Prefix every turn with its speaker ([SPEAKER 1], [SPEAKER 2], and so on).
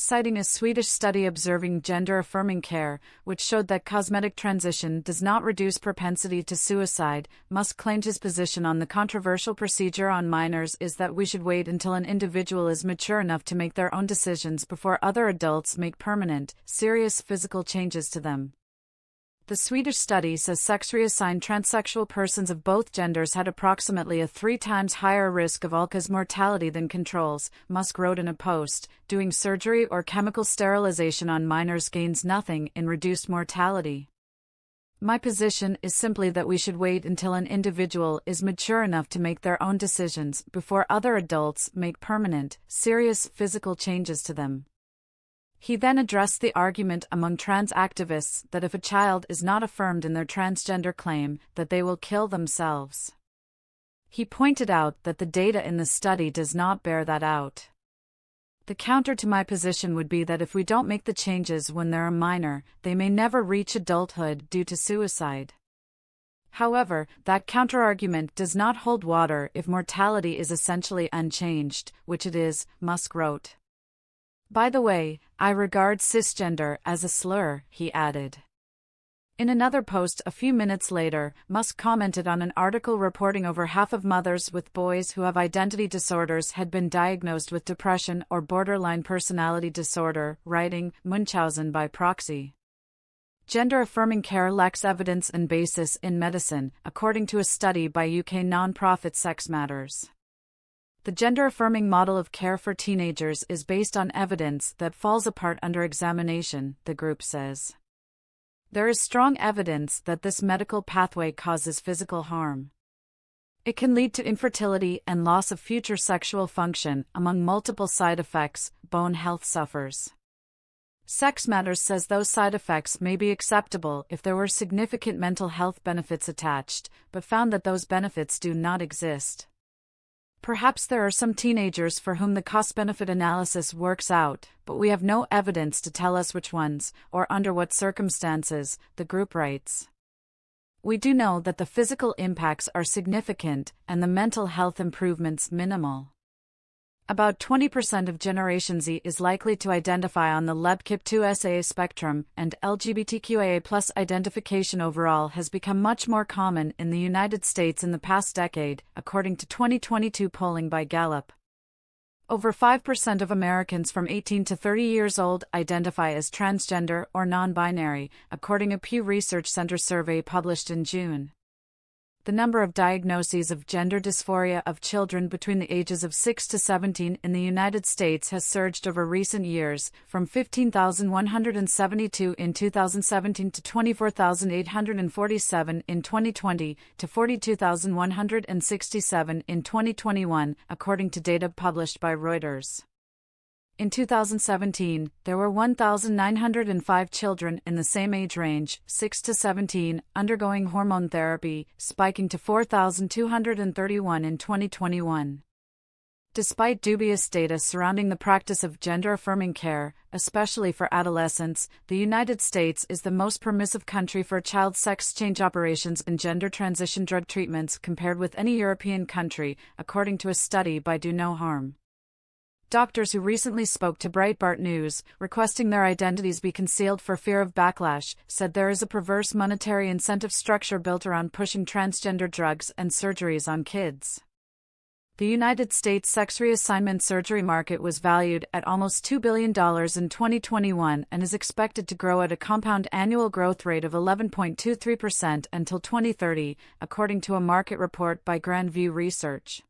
[SPEAKER 1] citing a Swedish study observing gender-affirming care, which showed that cosmetic transition does not reduce propensity to suicide. Musk claimed his position on the controversial procedure on minors is that we should wait until an individual is mature enough to make their own decisions before other adults make permanent, serious physical changes to them. The Swedish study says sex-reassigned transsexual persons of both genders had approximately a 3 times higher risk of all-cause mortality than controls. Musk wrote in a post, "Doing surgery or chemical sterilization on minors gains nothing in reduced mortality. My position is simply that we should wait until an individual is mature enough to make their own decisions before other adults make permanent, serious physical changes to them." He then addressed the argument among trans activists that if a child is not affirmed in their transgender claim, that they will kill themselves. He pointed out that the data in the study does not bear that out. The counter to my position would be that if we don't make the changes when they're a minor, they may never reach adulthood due to suicide. However, that counterargument does not hold water if mortality is essentially unchanged, which it is, Musk wrote. By the way, I regard cisgender as a slur, he added. In another post a few minutes later, Musk commented on an article reporting over half of mothers with boys who have identity disorders had been diagnosed with depression or borderline personality disorder, writing, Munchausen by proxy. Gender-affirming care lacks evidence and basis in medicine, according to a study by UK non-profit Sex Matters. The gender-affirming model of care for teenagers is based on evidence that falls apart under examination, the group says. There is strong evidence that this medical pathway causes physical harm. It can lead to infertility and loss of future sexual function. Among multiple side effects, bone health suffers. Sex Matters says those side effects may be acceptable if there were significant mental health benefits attached, but found that those benefits do not exist. Perhaps there are some teenagers for whom the cost-benefit analysis works out, but we have no evidence to tell us which ones, or under what circumstances, the group writes. We do know that the physical impacts are significant, and the mental health improvements minimal. About 20% of Generation Z is likely to identify on the LGBTQ2SA spectrum, and LGBTQIA+ identification overall has become much more common in the United States in the past decade, according to 2022 polling by Gallup. Over 5% of Americans from 18 to 30 years old identify as transgender or non-binary, according to a Pew Research Center survey published in June. The number of diagnoses of gender dysphoria of children between the ages of 6 to 17 in the United States has surged over recent years, from 15,172 in 2017 to 24,847 in 2020 to 42,167 in 2021, according to data published by Reuters. In 2017, there were 1,905 children in the same age range, 6 to 17, undergoing hormone therapy, spiking to 4,231 in 2021. Despite dubious data surrounding the practice of gender-affirming care, especially for adolescents, the United States is the most permissive country for child sex change operations and gender transition drug treatments compared with any European country, according to a study by Do No Harm. Doctors who recently spoke to Breitbart News, requesting their identities be concealed for fear of backlash, said there is a perverse monetary incentive structure built around pushing transgender drugs and surgeries on kids. The United States sex reassignment surgery market was valued at almost $2 billion in 2021 and is expected to grow at a compound annual growth rate of 11.23% until 2030, according to a market report by Grand View Research.